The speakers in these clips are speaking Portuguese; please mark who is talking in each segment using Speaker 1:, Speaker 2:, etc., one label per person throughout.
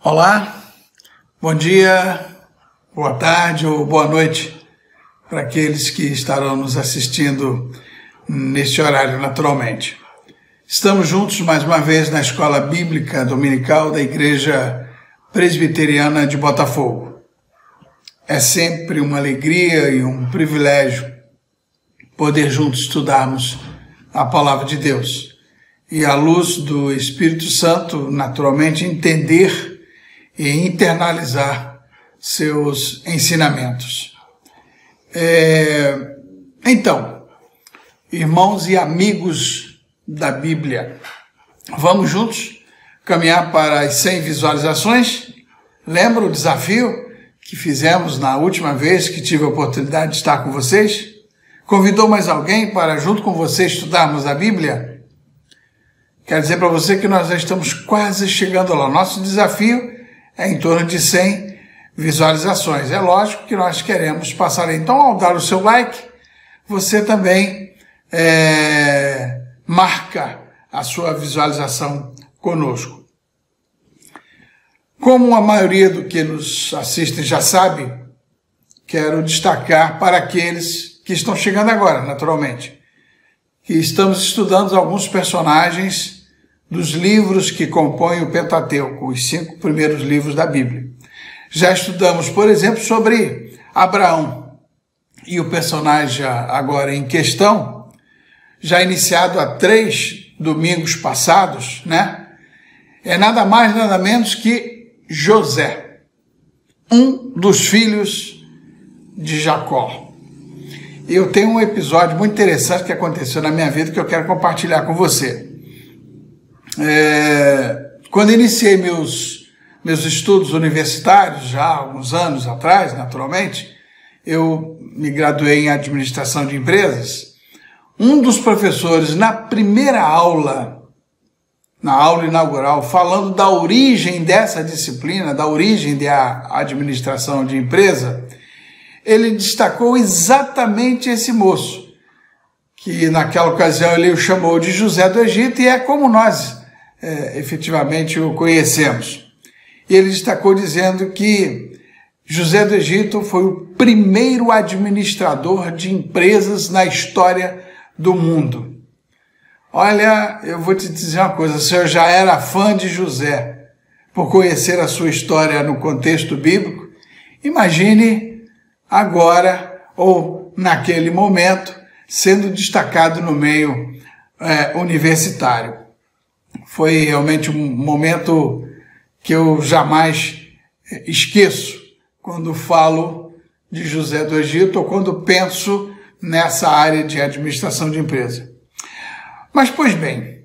Speaker 1: Olá, bom dia, boa tarde ou boa noite para aqueles que estarão nos assistindo neste horário naturalmente. Estamos juntos mais uma vez na Escola Bíblica Dominical da Igreja Presbiteriana de Botafogo. É sempre uma alegria e um privilégio poder juntos estudarmos a Palavra de Deus e, à luz do Espírito Santo, naturalmente entender e internalizar seus ensinamentos. Então, irmãos e amigos da Bíblia, vamos juntos caminhar para as 100 visualizações? Lembra o desafio que fizemos na última vez que tive a oportunidade de estar com vocês? Convidou mais alguém para, junto com você, estudarmos a Bíblia? Quero dizer para você que nós já estamos quase chegando lá. Nosso desafio é em torno de 100 visualizações. É lógico que nós queremos passar. Então, ao dar o seu like, você também marca a sua visualização conosco. Como a maioria do que nos assistem já sabe, quero destacar para aqueles que estão chegando agora, naturalmente, que estamos estudando alguns personagens dos livros que compõem o Pentateuco, os 5 primeiros livros da Bíblia. Já estudamos, por exemplo, sobre Abraão, e o personagem agora em questão, já iniciado há 3 domingos passados, né? É nada mais, nada menos que José, um dos filhos de Jacó. Eu tenho um episódio muito interessante que aconteceu na minha vida que eu quero compartilhar com você. Quando iniciei meus estudos universitários, já há alguns anos atrás, naturalmente, eu me graduei em administração de empresas. Um dos professores, na primeira aula, na aula inaugural, falando da origem dessa disciplina, da origem da administração de empresa, ele destacou exatamente esse moço, que naquela ocasião ele o chamou de José do Egito, e é como nós efetivamente o conhecemos. E ele destacou dizendo que José do Egito foi o primeiro administrador de empresas na história do mundo. Olha, eu vou te dizer uma coisa, se eu já era fã de José por conhecer a sua história no contexto bíblico, imagine agora, ou naquele momento, sendo destacado no meio universitário. Foi realmente um momento que eu jamais esqueço quando falo de José do Egito ou quando penso nessa área de administração de empresa. Mas, pois bem,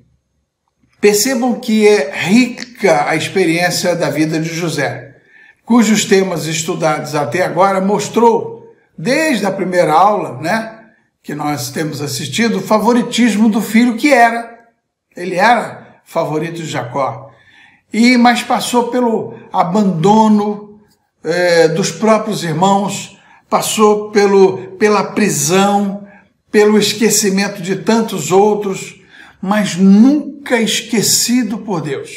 Speaker 1: percebam que é rica a experiência da vida de José, cujos temas estudados até agora mostrou, desde a primeira aula, né, que nós temos assistido, o favoritismo do filho que era. Ele era favorito de Jacó, mas passou pelo abandono dos próprios irmãos, passou pela prisão, pelo esquecimento de tantos outros, mas nunca esquecido por Deus,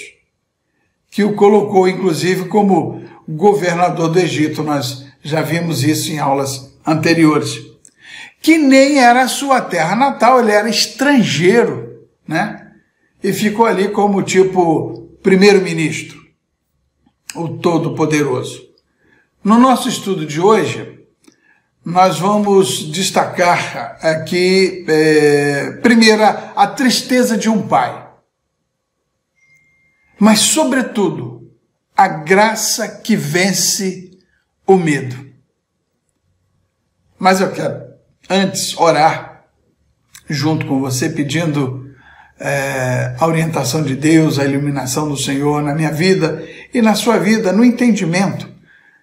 Speaker 1: que o colocou inclusive como governador do Egito. Nós já vimos isso em aulas anteriores, que nem era a sua terra natal, ele era estrangeiro, né? E ficou ali como tipo primeiro-ministro, o Todo-Poderoso. No nosso estudo de hoje, nós vamos destacar aqui, primeiro, a tristeza de um pai, mas, sobretudo, a graça que vence o medo. Mas eu quero, antes, orar junto com você, pedindo a orientação de Deus, a iluminação do Senhor na minha vida e na sua vida, no entendimento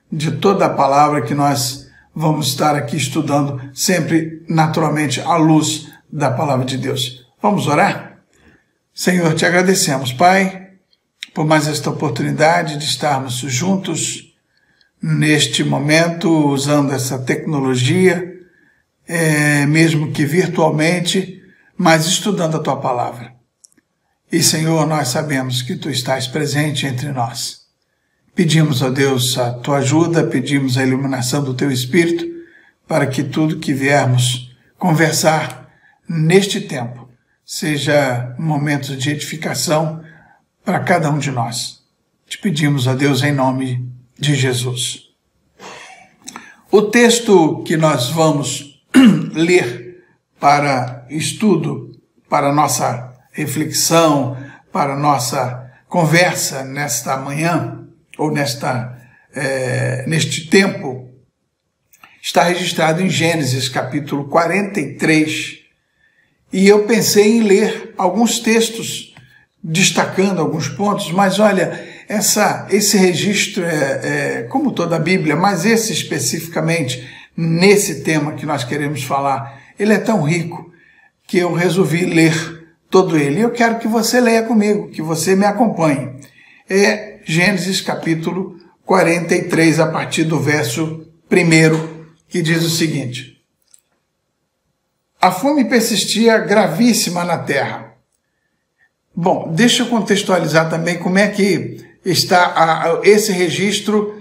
Speaker 1: de toda a palavra que nós vamos estar aqui estudando, sempre naturalmente à luz da palavra de Deus. Vamos orar? Senhor, te agradecemos, Pai, por mais esta oportunidade de estarmos juntos neste momento, usando essa tecnologia, mesmo que virtualmente, mas estudando a Tua palavra. E, Senhor, nós sabemos que Tu estás presente entre nós, Pedimos a Deus a tua ajuda, pedimos a iluminação do teu Espírito, para que tudo que viermos conversar neste tempo seja momentos de edificação para cada um de nós. Te pedimos a Deus em nome de Jesus. O texto que nós vamos ler para estudo, para nossa reflexão, para nossa conversa nesta manhã, ou neste tempo, está registrado em Gênesis, capítulo 43. E eu pensei em ler alguns textos, destacando alguns pontos, mas olha, esse registro como toda a Bíblia, mas esse especificamente, nesse tema que nós queremos falar, ele é tão rico que eu resolvi ler todo ele. Eu quero que você leia comigo, que você me acompanhe. É Gênesis capítulo 43, a partir do verso 1, que diz o seguinte: a fome persistia gravíssima na terra. Bom, deixa eu contextualizar também como é que está esse registro,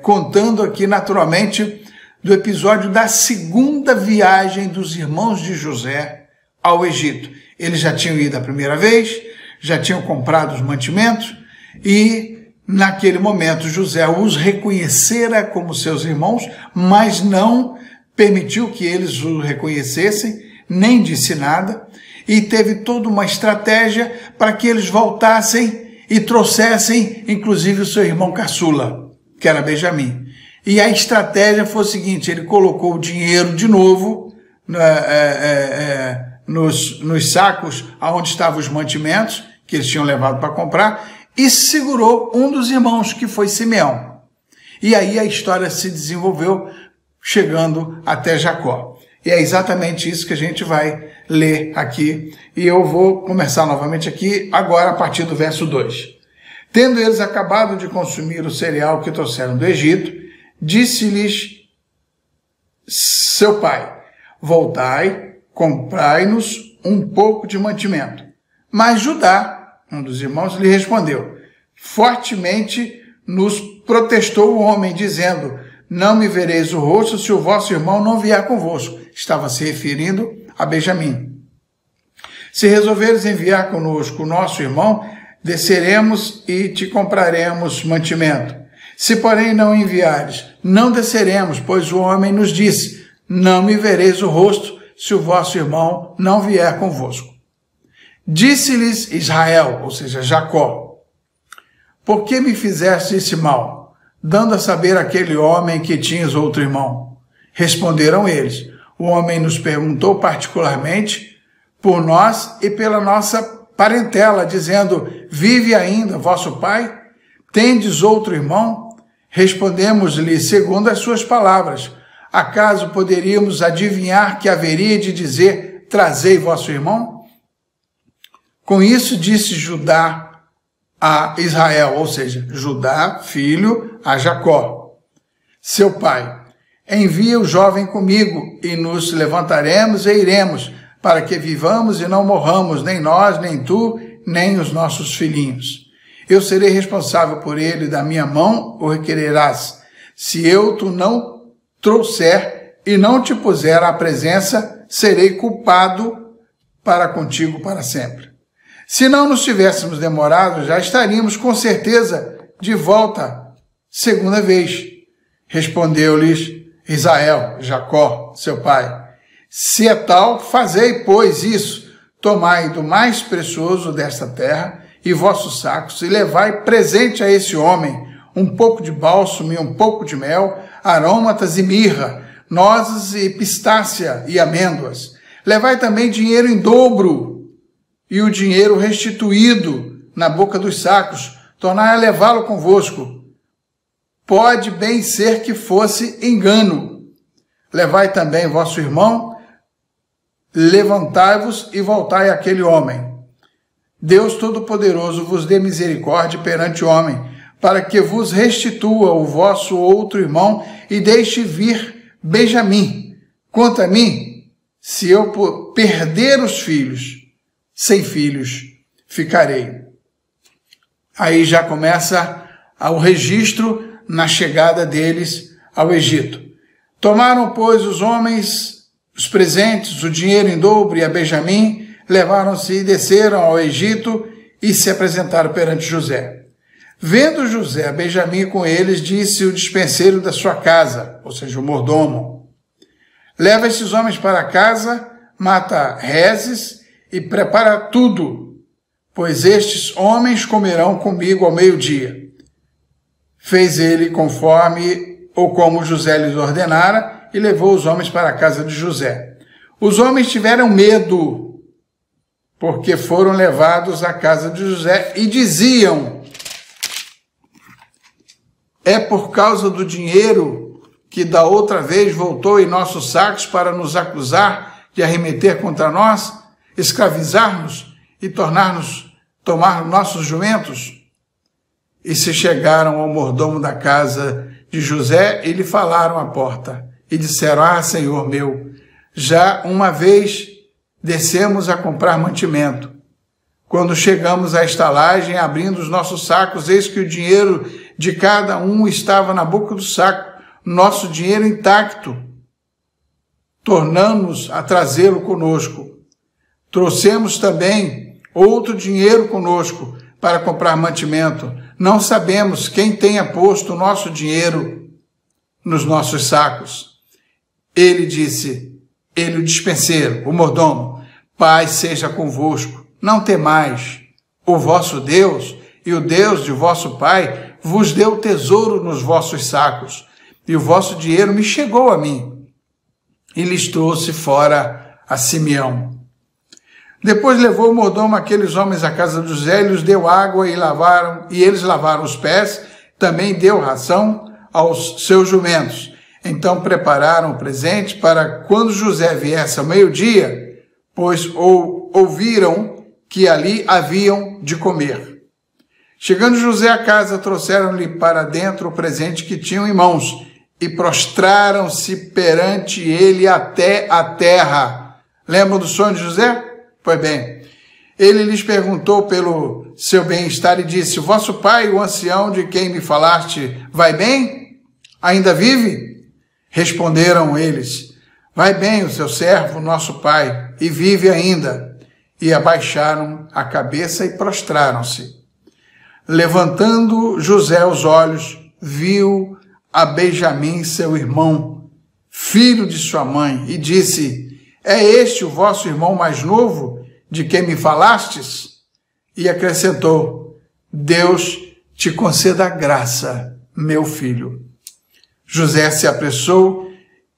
Speaker 1: contando aqui naturalmente do episódio da segunda viagem dos irmãos de José ao Egito. Eles já tinham ido a primeira vez, já tinham comprado os mantimentos e, naquele momento, José os reconhecera como seus irmãos, mas não permitiu que eles o reconhecessem, nem disse nada, e teve toda uma estratégia para que eles voltassem e trouxessem, inclusive, o seu irmão caçula, que era Benjamim. E a estratégia foi o seguinte: ele colocou o dinheiro de novo nos sacos onde estavam os mantimentos que eles tinham levado para comprar e segurou um dos irmãos, que foi Simeão. E aí a história se desenvolveu, chegando até Jacó. E é exatamente isso que a gente vai ler aqui. E eu vou começar novamente aqui, agora a partir do verso 2. Tendo eles acabado de consumir o cereal que trouxeram do Egito, disse-lhes seu pai: voltai, comprai-nos um pouco de mantimento. Mas Judá, um dos irmãos, lhe respondeu: fortemente nos protestou o homem, dizendo: não me vereis o rosto se o vosso irmão não vier convosco. Estava se referindo a Benjamim. Se resolveres enviar conosco o nosso irmão, desceremos e te compraremos mantimento. Se, porém, não enviares, não desceremos, pois o homem nos disse: não me vereis o rosto se o vosso irmão não vier convosco. Disse-lhes Israel, ou seja, Jacó: por que me fizeste esse mal, dando a saber àquele homem que tinhas outro irmão? Responderam eles: o homem nos perguntou particularmente por nós e pela nossa parentela, dizendo: vive ainda vosso pai? Tendes outro irmão? Respondemos-lhe segundo as suas palavras: acaso poderíamos adivinhar que haveria de dizer: trazei vosso irmão? Com isso disse Judá a Israel, ou seja, Judá, filho, a Jacó: seu pai, envia o jovem comigo, e nos levantaremos e iremos, para que vivamos e não morramos, nem nós, nem tu, nem os nossos filhinhos. Eu serei responsável por ele, da minha mão o requererás. Se eu tu não trouxer e não te puser à presença, serei culpado para contigo para sempre. Se não nos tivéssemos demorado, já estaríamos com certeza de volta segunda vez. Respondeu-lhes Israel, Jacó, seu pai: se é tal, fazei, pois, isso. Tomai do mais precioso desta terra e vossos sacos, e levai presente a esse homem um pouco de bálsamo e um pouco de mel, aromatas e mirra, nozes e pistácia e amêndoas. Levai também dinheiro em dobro, e o dinheiro restituído na boca dos sacos, tornai a levá-lo convosco. Pode bem ser que fosse engano. Levai também vosso irmão, levantai-vos e voltai àquele homem. Deus Todo-Poderoso vos dê misericórdia perante o homem, para que vos restitua o vosso outro irmão e deixe vir Benjamim. Quanto a mim, se eu perder os filhos, sem filhos ficarei. Aí já começa ao registro na chegada deles ao Egito. Tomaram, pois, os homens, os presentes, o dinheiro em dobro e a Benjamim, levaram-se e desceram ao Egito e se apresentaram perante José. Vendo José a Benjamim com eles, disse o dispenseiro da sua casa, ou seja, o mordomo: leva estes homens para casa, mata rezes e prepara tudo, pois estes homens comerão comigo ao meio-dia. Fez ele conforme ou como José lhes ordenara e levou os homens para a casa de José. Os homens tiveram medo, porque foram levados à casa de José e diziam: é por causa do dinheiro que da outra vez voltou em nossos sacos para nos acusar de arremeter contra nós, escravizar-nos e tomar nossos jumentos? E se chegaram ao mordomo da casa de José e lhe falaram à porta e disseram: ah, Senhor meu, já uma vez descemos a comprar mantimento. Quando chegamos à estalagem, abrindo os nossos sacos, eis que o dinheiro de cada um estava na boca do saco, nosso dinheiro intacto. Tornamos a trazê-lo conosco. Trouxemos também outro dinheiro conosco para comprar mantimento. Não sabemos quem tenha posto o nosso dinheiro nos nossos sacos. Ele disse, ele o dispenseiro, o mordomo: paz seja convosco, não temais. O vosso Deus e o Deus de vosso pai vos deu tesouro nos vossos sacos, e o vosso dinheiro me chegou a mim. E lhes trouxe fora a Simeão. Depois levou o mordomo aqueles homens à casa de José, e lhes deu água e eles lavaram os pés, também deu ração aos seus jumentos. Então prepararam o presente para quando José viesse ao meio-dia, pois ouviram que ali haviam de comer. Chegando José à casa, trouxeram-lhe para dentro o presente que tinham em mãos e prostraram-se perante ele até a terra. Lembram do sonho de José? Pois bem, ele lhes perguntou pelo seu bem-estar e disse: vosso pai, o ancião de quem me falaste, vai bem? Ainda vive? Responderam eles: vai bem o seu servo, nosso pai, e vive ainda. E abaixaram a cabeça e prostraram-se. Levantando José os olhos, viu a Benjamim, seu irmão, filho de sua mãe, e disse: é este o vosso irmão mais novo, de quem me falastes? E acrescentou: Deus te conceda graça, meu filho. José se apressou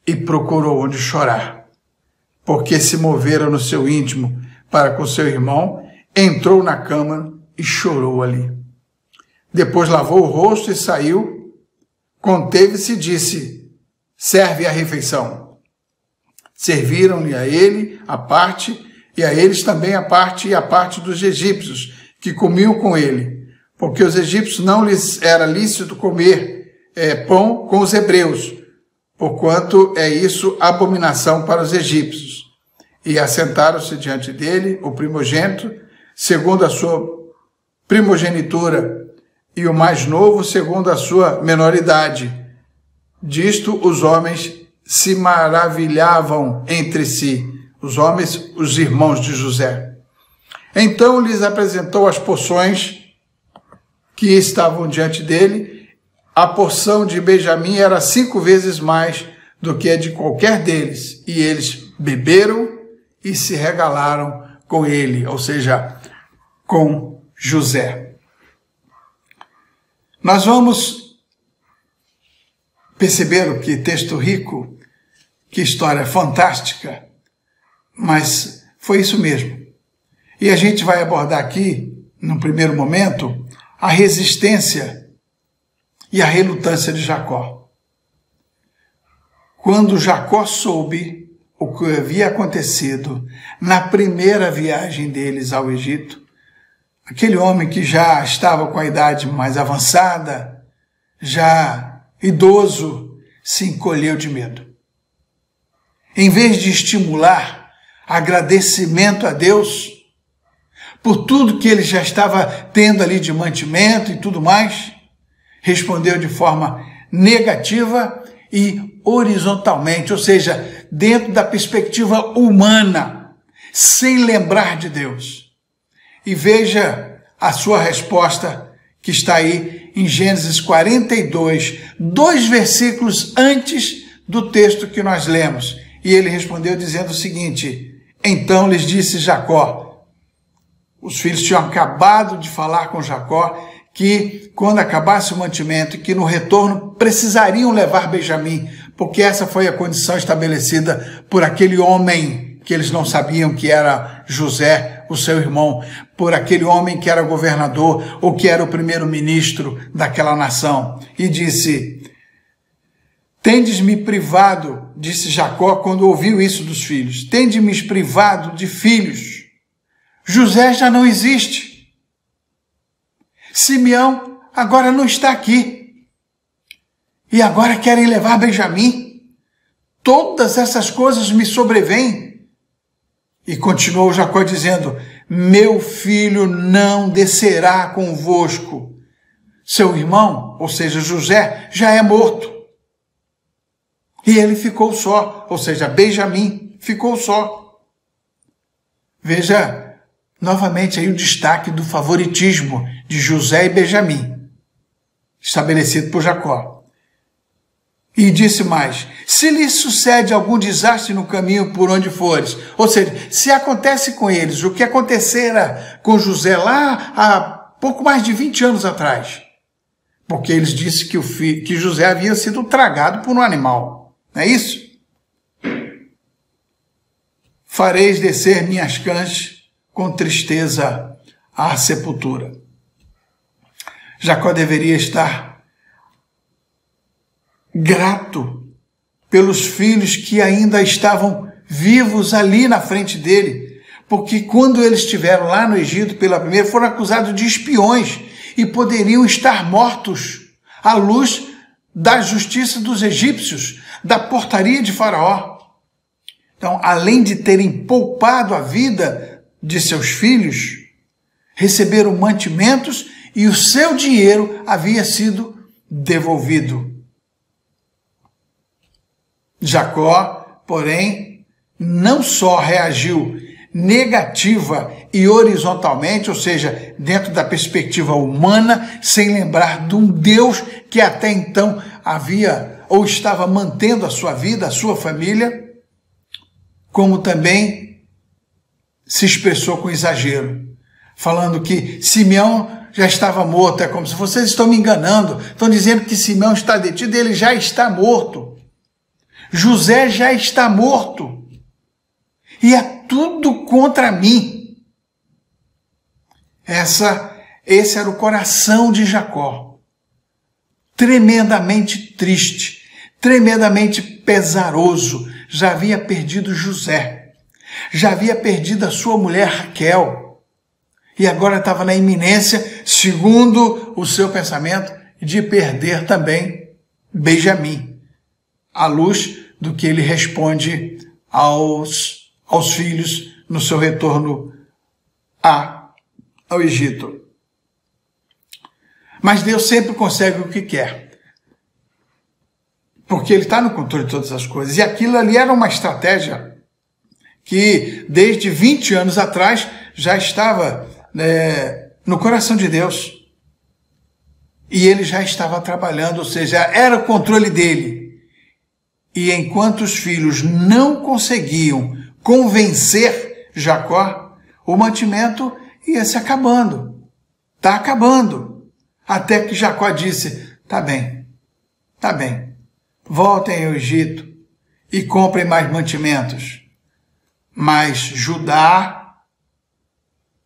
Speaker 1: e procurou onde chorar, porque se movera no seu íntimo para com seu irmão, entrou na câmara e chorou ali. Depois lavou o rosto e saiu, conteve-se e disse: serve a refeição. Serviram-lhe a ele a parte, e a eles também a parte e a parte dos egípcios, que comiam com ele, porque os egípcios não lhes era lícito comer pão com os hebreus, porquanto é isso abominação para os egípcios. E assentaram-se diante dele o primogênito, segundo a sua primogenitura, e o mais novo, segundo a sua menoridade. Disto os homens se maravilhavam entre si, os homens, os irmãos de José. Então lhes apresentou as porções que estavam diante dele. A porção de Benjamim era 5 vezes mais do que a de qualquer deles, e eles beberam e se regalaram com ele, ou seja, com José. Nós vamos perceber que texto rico, que história fantástica, mas foi isso mesmo. E a gente vai abordar aqui, num primeiro momento, a resistência e a relutância de Jacó. Quando Jacó soube o que havia acontecido na primeira viagem deles ao Egito, aquele homem que já estava com a idade mais avançada, já idoso, se encolheu de medo. Em vez de estimular agradecimento a Deus por tudo que ele já estava tendo ali de mantimento e tudo mais, respondeu de forma negativa e horizontalmente, ou seja, dentro da perspectiva humana, sem lembrar de Deus. E veja a sua resposta que está aí em Gênesis 42, 2 versículos antes do texto que nós lemos. E ele respondeu dizendo o seguinte: então lhes disse Jacó. Os filhos tinham acabado de falar com Jacó que quando acabasse o mantimento e que no retorno precisariam levar Benjamim, porque essa foi a condição estabelecida por aquele homem que eles não sabiam que era José, o seu irmão, por aquele homem que era governador ou que era o primeiro-ministro daquela nação. E disse: tendes-me privado, disse Jacó quando ouviu isso dos filhos, tendes-me privado de filhos. José já não existe. Simeão agora não está aqui. E agora querem levar Benjamim. Todas essas coisas me sobrevêm. E continuou Jacó dizendo: meu filho não descerá convosco. Seu irmão, ou seja, José, já é morto. E ele ficou só, ou seja, Benjamim ficou só. Veja novamente aí o destaque do favoritismo de José e Benjamim, estabelecido por Jacó. E disse mais: se lhe sucede algum desastre no caminho por onde fores, ou seja, se acontece com eles o que acontecera com José lá há pouco mais de 20 anos atrás, porque eles disseram que José havia sido tragado por um animal, não é isso? Fareis descer minhas cães com tristeza à sepultura. Jacó deveria estar grato pelos filhos que ainda estavam vivos ali na frente dele, porque quando eles estiveram lá no Egito pela primeira, foram acusados de espiões e poderiam estar mortos à luz da justiça dos egípcios, da portaria de Faraó. Então, além de terem poupado a vida de seus filhos, receberam mantimentos e o seu dinheiro havia sido devolvido. Jacó, porém, não só reagiu negativa e horizontalmente, ou seja, dentro da perspectiva humana, sem lembrar de um Deus que até então havia ou estava mantendo a sua vida, a sua família, como também se expressou com exagero, falando que Simeão já estava morto. É como se vocês estão me enganando, estão dizendo que Simeão está detido, ele já está morto. José já está morto. E é tudo contra mim. Esse era o coração de Jacó. Tremendamente triste, tremendamente pesaroso. Já havia perdido José. Já havia perdido a sua mulher Raquel. E agora estava na iminência, segundo o seu pensamento, de perder também Benjamim, à luz do que ele responde aos filhos no seu retorno ao Egito. Mas Deus sempre consegue o que quer, porque Ele está no controle de todas as coisas. E aquilo ali era uma estratégia que desde 20 anos atrás já estava no coração de Deus. E ele já estava trabalhando, ou seja, era o controle dele. E enquanto os filhos não conseguiam convencer Jacó, o mantimento ia se acabando. Está acabando. Até que Jacó disse: tá bem, voltem ao Egito e comprem mais mantimentos. Mas Judá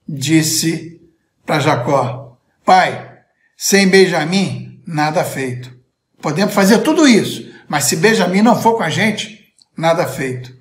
Speaker 1: disse para Jacó: pai, sem Benjamim, nada feito. Podemos fazer tudo isso, mas se Benjamim não for com a gente, nada feito.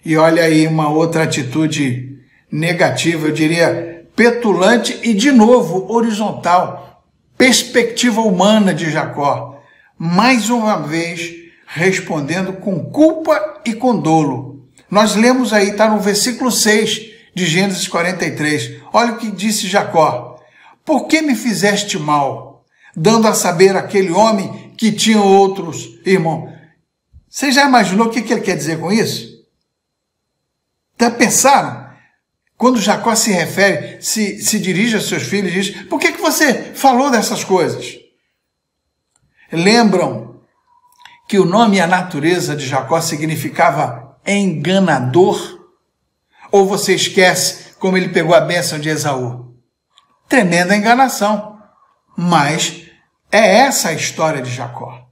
Speaker 1: E olha aí uma outra atitude negativa, eu diria petulante e de novo horizontal, perspectiva humana de Jacó, mais uma vez respondendo com culpa e com dolo. Nós lemos aí, está no versículo 6 de Gênesis 43. Olha o que disse Jacó: por que me fizeste mal? dando a saber aquele homem que tinha outros irmãos. Você já imaginou o que ele quer dizer com isso? Já pensaram? Quando Jacó se refere, se dirige a seus filhos e diz: por que você falou dessas coisas? Lembram que o nome e a natureza de Jacó significava enganador? Ou você esquece como ele pegou a bênção de Esaú? Tremenda enganação. Mas é essa a história de Jacó.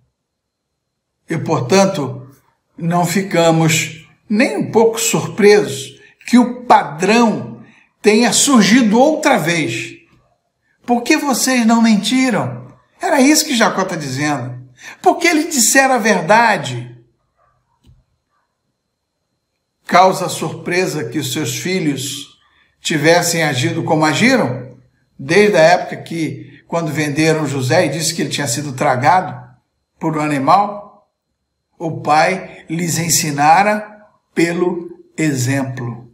Speaker 1: E, portanto, não ficamos nem um pouco surpresos que o padrão tenha surgido outra vez. Por que vocês não mentiram? Era isso que Jacó está dizendo. Porque eles disseram a verdade. Causa surpresa que os seus filhos tivessem agido como agiram? Desde a época que, quando venderam José e disse que ele tinha sido tragado por um animal, o pai lhes ensinara pelo exemplo.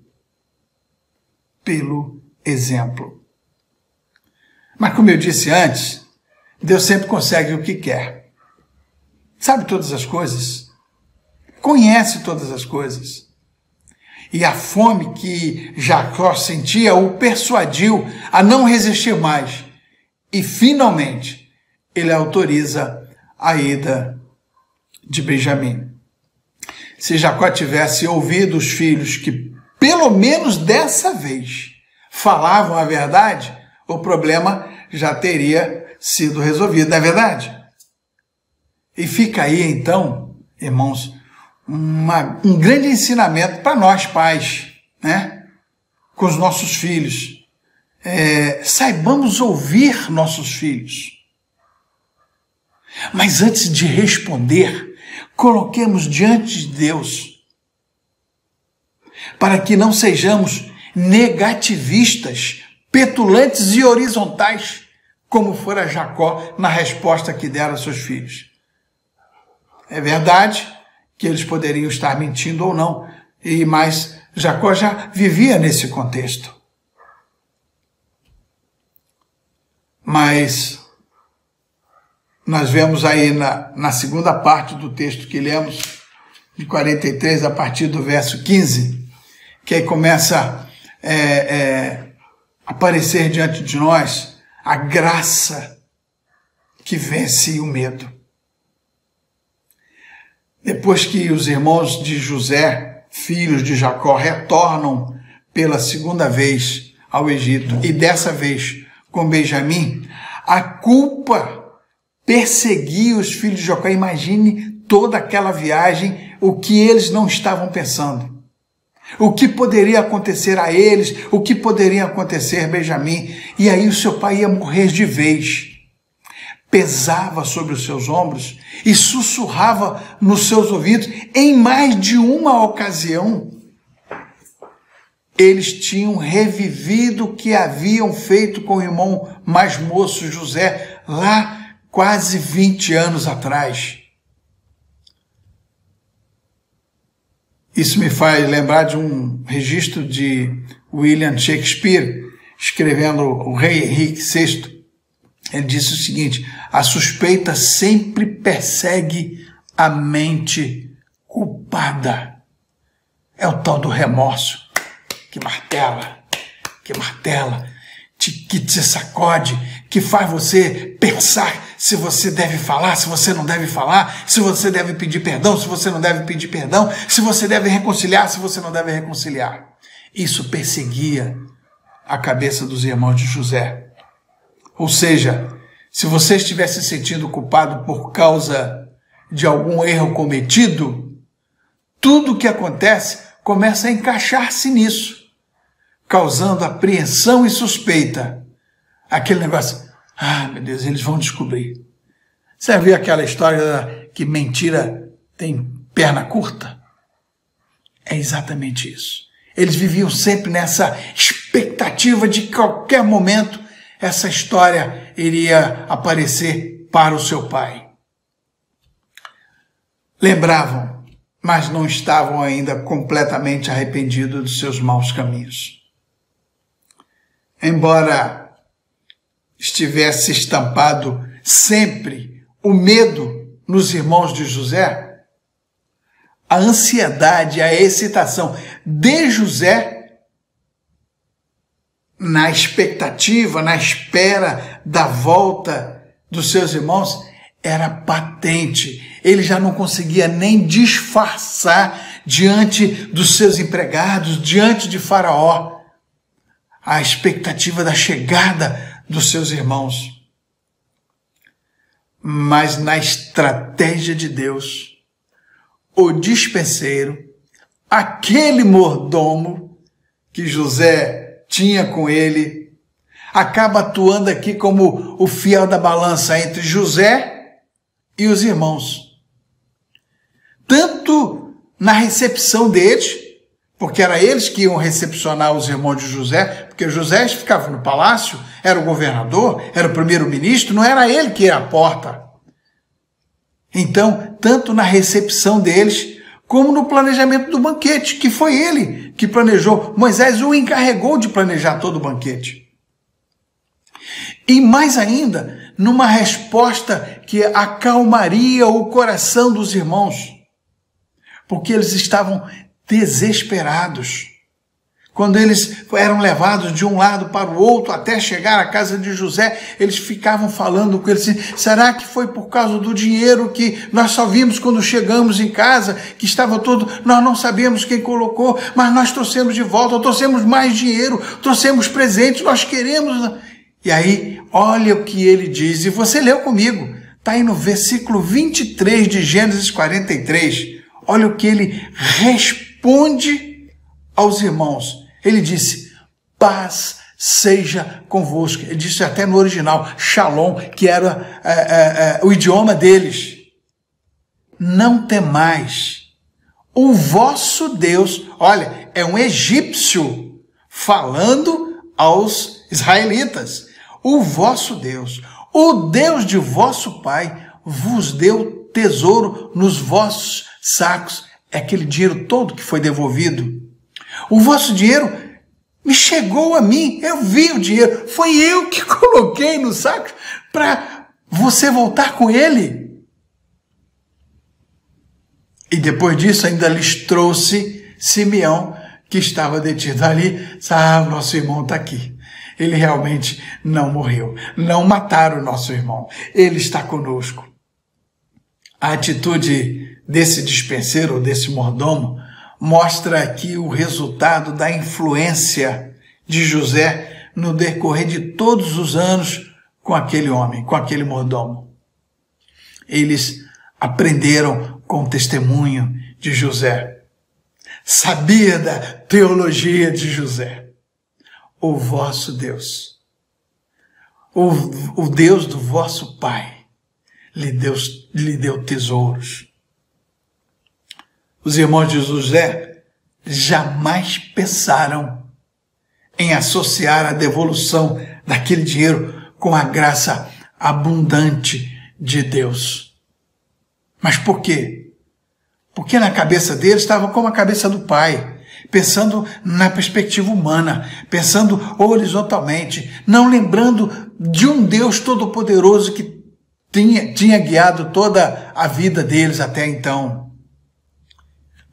Speaker 1: Pelo exemplo. Mas como eu disse antes, Deus sempre consegue o que quer. Sabe todas as coisas. Conhece todas as coisas. E a fome que Jacó sentia o persuadiu a não resistir mais. E finalmente ele autoriza a ida de Benjamim. Se Jacó tivesse ouvido os filhos que pelo menos dessa vez falavam a verdade, o problema já teria sido resolvido, não é verdade? E fica aí então, irmãos, um grande ensinamento para nós pais, né? Com os nossos filhos. Saibamos ouvir nossos filhos. Mas antes de responder, coloquemos diante de Deus, para que não sejamos negativistas, petulantes e horizontais, como fora Jacó na resposta que deram aos seus filhos. É verdade que eles poderiam estar mentindo ou não, mas Jacó já vivia nesse contexto. Mas nós vemos aí na segunda parte do texto que lemos, de 43 a partir do verso 15, que aí começa a aparecer diante de nós a graça que vence o medo. Depois que os irmãos de José, filhos de Jacó, retornam pela segunda vez ao Egito, e dessa vez com Benjamim, a culpa perseguia os filhos de Jacó. Imagine toda aquela viagem, o que eles não estavam pensando. O que poderia acontecer a eles, o que poderia acontecer a Benjamim. E aí o seu pai ia morrer de vez. Pesava sobre os seus ombros e sussurrava nos seus ouvidos. Em mais de uma ocasião, eles tinham revivido o que haviam feito com o irmão mais moço José, lá quase 20 anos atrás. Isso me faz lembrar de um registro de William Shakespeare, escrevendo o Rei Henrique VI. Ele disse o seguinte: a suspeita sempre persegue a mente culpada. É o tal do remorso que martela, que te sacode, que faz você pensar se você deve falar, se você não deve falar, se você deve pedir perdão, se você não deve pedir perdão, se você deve reconciliar, se você não deve reconciliar. Isso perseguia a cabeça dos irmãos de José. Ou seja, se você estiver se sentindo culpado por causa de algum erro cometido, tudo o que acontece começa a encaixar-se nisso, causando apreensão e suspeita. Aquele negócio, meu Deus, eles vão descobrir. Você viu aquela história que mentira tem perna curta? É exatamente isso. Eles viviam sempre nessa expectativa de que a qualquer momento essa história iria aparecer para o seu pai. Lembravam, mas não estavam ainda completamente arrependidos dos seus maus caminhos. Embora estivesse estampado sempre o medo nos irmãos de José? A ansiedade, a excitação de José na expectativa, na espera da volta dos seus irmãos era patente. Ele já não conseguia nem disfarçar diante dos seus empregados, diante de Faraó, a expectativa da chegada dos seus irmãos. Mas na estratégia de Deus, o dispenseiro, aquele mordomo que José tinha com ele, acaba atuando aqui como o fiel da balança entre José e os irmãos. Tanto na recepção deles, porque era eles que iam recepcionar os irmãos de José, porque José ficava no palácio, era o governador, era o primeiro-ministro, não era ele que ia à porta. Então, tanto na recepção deles, como no planejamento do banquete, que foi ele que planejou. Moisés o encarregou de planejar todo o banquete. E mais ainda, numa resposta que acalmaria o coração dos irmãos, porque eles estavam desesperados. Quando eles eram levados de um lado para o outro até chegar à casa de José, eles ficavam falando com eles assim, será que foi por causa do dinheiro que nós só vimos quando chegamos em casa, que estava todo, nós não sabemos quem colocou, mas nós trouxemos de volta, trouxemos mais dinheiro, trouxemos presentes, nós queremos... E aí, olha o que ele diz, e você leu comigo, está aí no versículo 23 de Gênesis 43, olha o que ele responde aos irmãos. Ele disse, paz seja convosco. Ele disse até no original, shalom, que era o idioma deles. Não temais. O vosso Deus, olha, é um egípcio falando aos israelitas. O vosso Deus, o Deus de vosso pai, vos deu tesouro nos vossos sacos. É aquele dinheiro todo que foi devolvido. O vosso dinheiro me chegou a mim, eu vi o dinheiro, foi eu que coloquei no saco para você voltar com ele. E depois disso ainda lhes trouxe Simeão, que estava detido ali. O nosso irmão está aqui. Ele realmente não morreu, não mataram o nosso irmão, ele está conosco. A atitude desse dispenseiro, desse mordomo, mostra aqui o resultado da influência de José no decorrer de todos os anos com aquele homem, com aquele mordomo. Eles aprenderam com o testemunho de José. Sabia da teologia de José. O vosso Deus, o Deus do vosso pai, lhe deu tesouros. Os irmãos de José jamais pensaram em associar a devolução daquele dinheiro com a graça abundante de Deus. Mas por quê? Porque na cabeça deles estava como a cabeça do pai, pensando na perspectiva humana, pensando horizontalmente, não lembrando de um Deus todo-poderoso que tinha guiado toda a vida deles até então.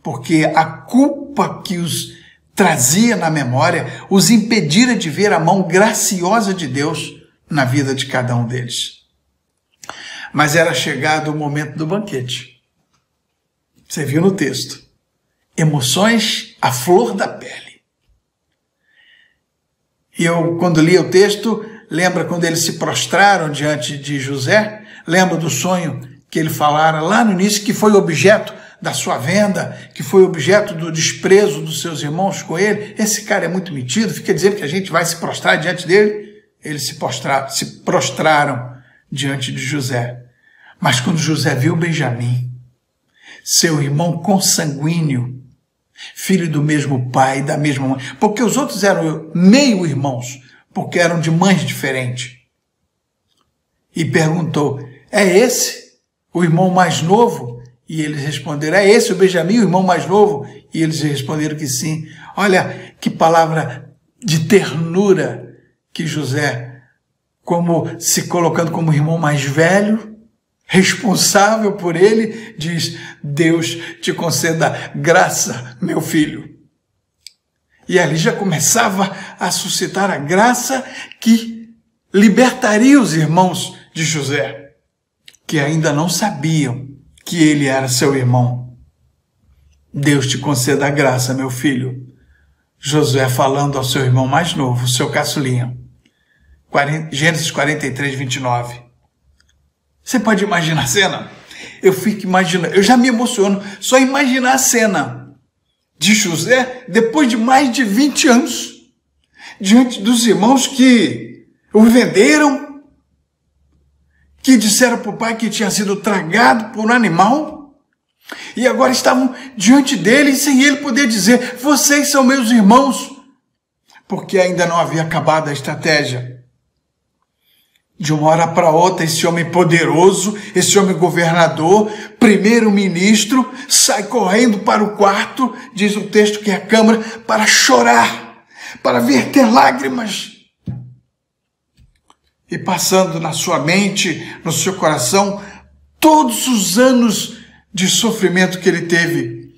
Speaker 1: Porque a culpa que os trazia na memória os impedira de ver a mão graciosa de Deus na vida de cada um deles. Mas era chegado o momento do banquete. Você viu no texto. Emoções à flor da pele. E eu, quando li o texto, lembra quando eles se prostraram diante de José? Lembra do sonho que ele falara lá no início, que foi objeto da sua venda, que foi objeto do desprezo dos seus irmãos com ele? Esse cara é muito metido, fica dizendo que a gente vai se prostrar diante dele. Eles se prostraram diante de José. Mas quando José viu Benjamim, seu irmão consanguíneo, filho do mesmo pai, da mesma mãe, porque os outros eram meio irmãos, porque eram de mães diferentes, e perguntou, é esse o irmão mais novo? E eles responderam, é esse o Benjamim, o irmão mais novo? E eles responderam que sim. Olha que palavra de ternura que José como se colocando como irmão mais velho, responsável por ele, diz: Deus te conceda graça, meu filho. E ali já começava a suscitar a graça que libertaria os irmãos de José, que ainda não sabiam que ele era seu irmão. Deus te conceda graça, meu filho. Josué falando ao seu irmão mais novo, seu caçulinha. Gênesis 43, 29. Você pode imaginar a cena? Eu fico imaginando, eu já me emociono só imaginar a cena de José depois de mais de 20 anos, diante dos irmãos que o venderam, que disseram para o pai que tinha sido tragado por um animal, e agora estavam diante dele sem ele poder dizer: vocês são meus irmãos, porque ainda não havia acabado a estratégia. De uma hora para outra, esse homem poderoso, esse homem governador, primeiro-ministro, sai correndo para o quarto, diz o texto que é a câmara, para chorar, para verter lágrimas. E passando na sua mente, no seu coração, todos os anos de sofrimento que ele teve.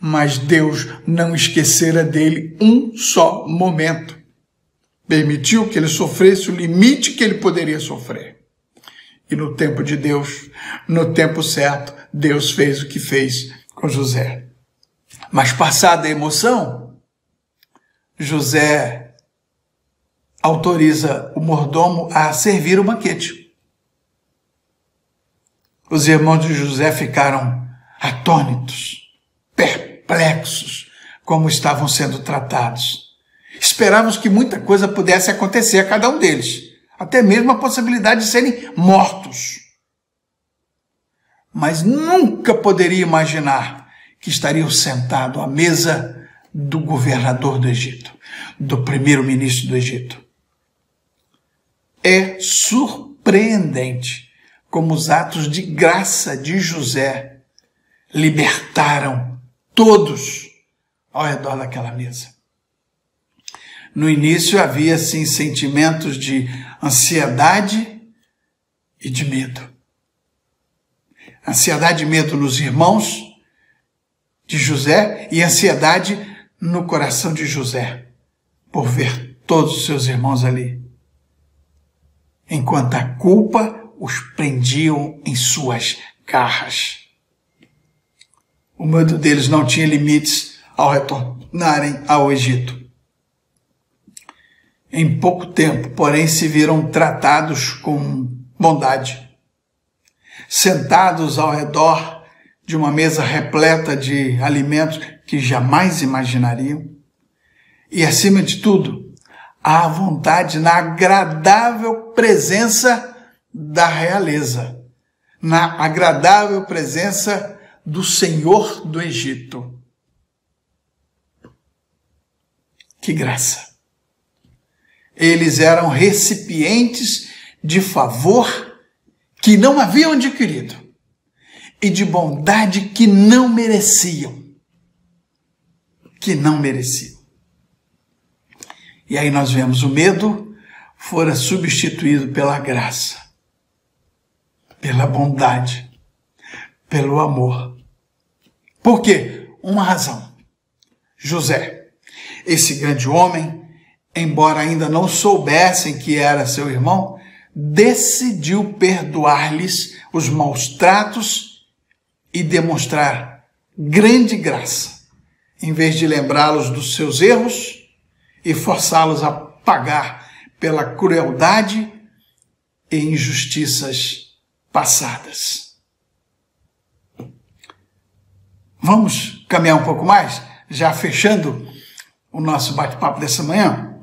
Speaker 1: Mas Deus não esquecera dele um só momento. Permitiu que ele sofresse o limite que ele poderia sofrer. E no tempo de Deus, no tempo certo, Deus fez o que fez com José. Mas passada a emoção, José autoriza o mordomo a servir o banquete. Os irmãos de José ficaram atônitos, perplexos, como estavam sendo tratados. Esperávamos que muita coisa pudesse acontecer a cada um deles, até mesmo a possibilidade de serem mortos. Mas nunca poderia imaginar que estariam sentados à mesa do governador do Egito, do primeiro-ministro do Egito. É surpreendente como os atos de graça de José libertaram todos ao redor daquela mesa. No início havia, sim, sentimentos de ansiedade e de medo. Ansiedade e medo nos irmãos de José e ansiedade no coração de José, por ver todos os seus irmãos ali, enquanto a culpa os prendiam em suas garras. O medo deles não tinha limites ao retornarem ao Egito. Em pouco tempo, porém, se viram tratados com bondade, sentados ao redor de uma mesa repleta de alimentos que jamais imaginariam, e, acima de tudo, à vontade na agradável presença da realeza, na agradável presença do Senhor do Egito. Que graça! Eles eram recipientes de favor que não haviam adquirido e de bondade que não mereciam. Que não mereciam. E aí nós vemos o medo fora substituído pela graça, pela bondade, pelo amor. Por quê? Uma razão. José, esse grande homem, embora ainda não soubessem que era seu irmão, decidiu perdoar-lhes os maus tratos e demonstrar grande graça, em vez de lembrá-los dos seus erros e forçá-los a pagar pela crueldade e injustiças passadas. Vamos caminhar um pouco mais, já fechando o nosso bate-papo dessa manhã?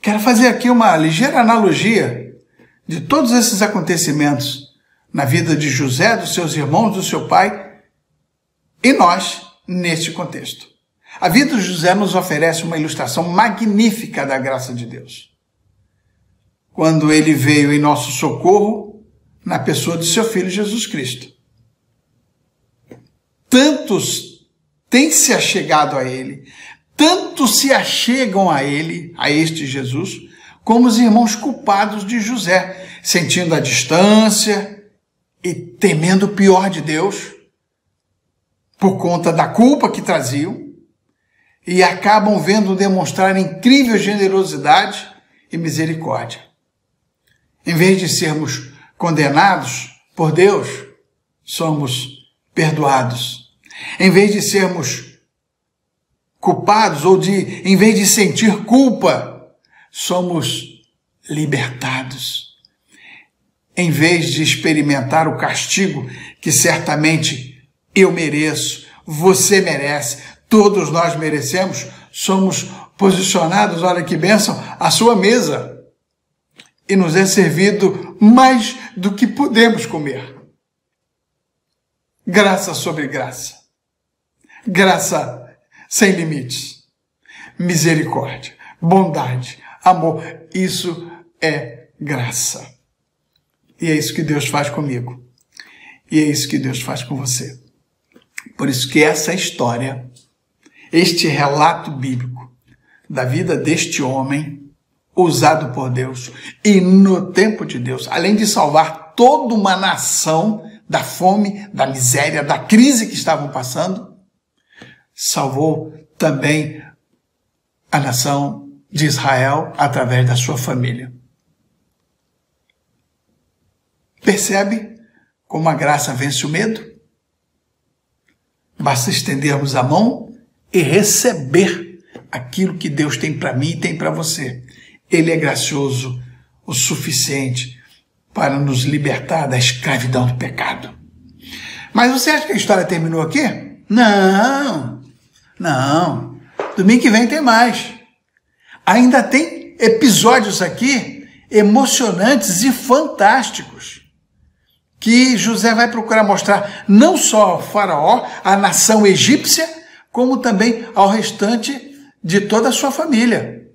Speaker 1: Quero fazer aqui uma ligeira analogia de todos esses acontecimentos na vida de José, dos seus irmãos, do seu pai e nós neste contexto. A vida de José nos oferece uma ilustração magnífica da graça de Deus. Quando ele veio em nosso socorro na pessoa de seu filho Jesus Cristo. Tantos têm se achegado a ele, tanto se achegam a ele, a este Jesus, como os irmãos culpados de José, sentindo a distância e temendo o pior de Deus, por conta da culpa que traziam, e acabam vendo demonstrar incrível generosidade e misericórdia. Em vez de sermos condenados por Deus, somos perdoados. Em vez de sermos culpados em vez de sentir culpa, somos libertados. Em vez de experimentar o castigo que certamente eu mereço, você merece, todos nós merecemos, somos posicionados, olha que bênção, à sua mesa. E nos é servido mais do que podemos comer. Graça sobre graça. Graça sem limites. Misericórdia, bondade, amor. Isso é graça. E é isso que Deus faz comigo. E é isso que Deus faz com você. Por isso que essa história, este relato bíblico da vida deste homem, usado por Deus e no tempo de Deus, além de salvar toda uma nação da fome, da miséria, da crise que estavam passando, salvou também a nação de Israel através da sua família. Percebe como a graça vence o medo? Basta estendermos a mão e receber aquilo que Deus tem para mim e tem para você. Ele é gracioso o suficiente para nos libertar da escravidão do pecado. Mas você acha que a história terminou aqui? Não. Domingo que vem tem mais. Ainda tem episódios aqui emocionantes e fantásticos que José vai procurar mostrar não só ao faraó, à nação egípcia, como também ao restante de toda a sua família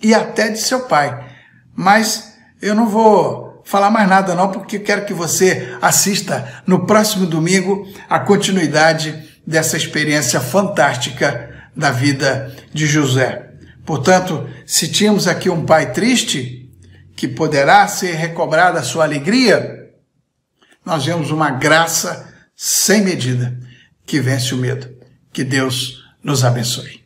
Speaker 1: e até de seu pai. Mas eu não vou falar mais nada não, porque eu quero que você assista no próximo domingo a continuidade dessa experiência fantástica da vida de José. Portanto, se tínhamos aqui um pai triste, que poderá ser recobrada a sua alegria, nós vemos uma graça sem medida que vence o medo. Que Deus nos abençoe.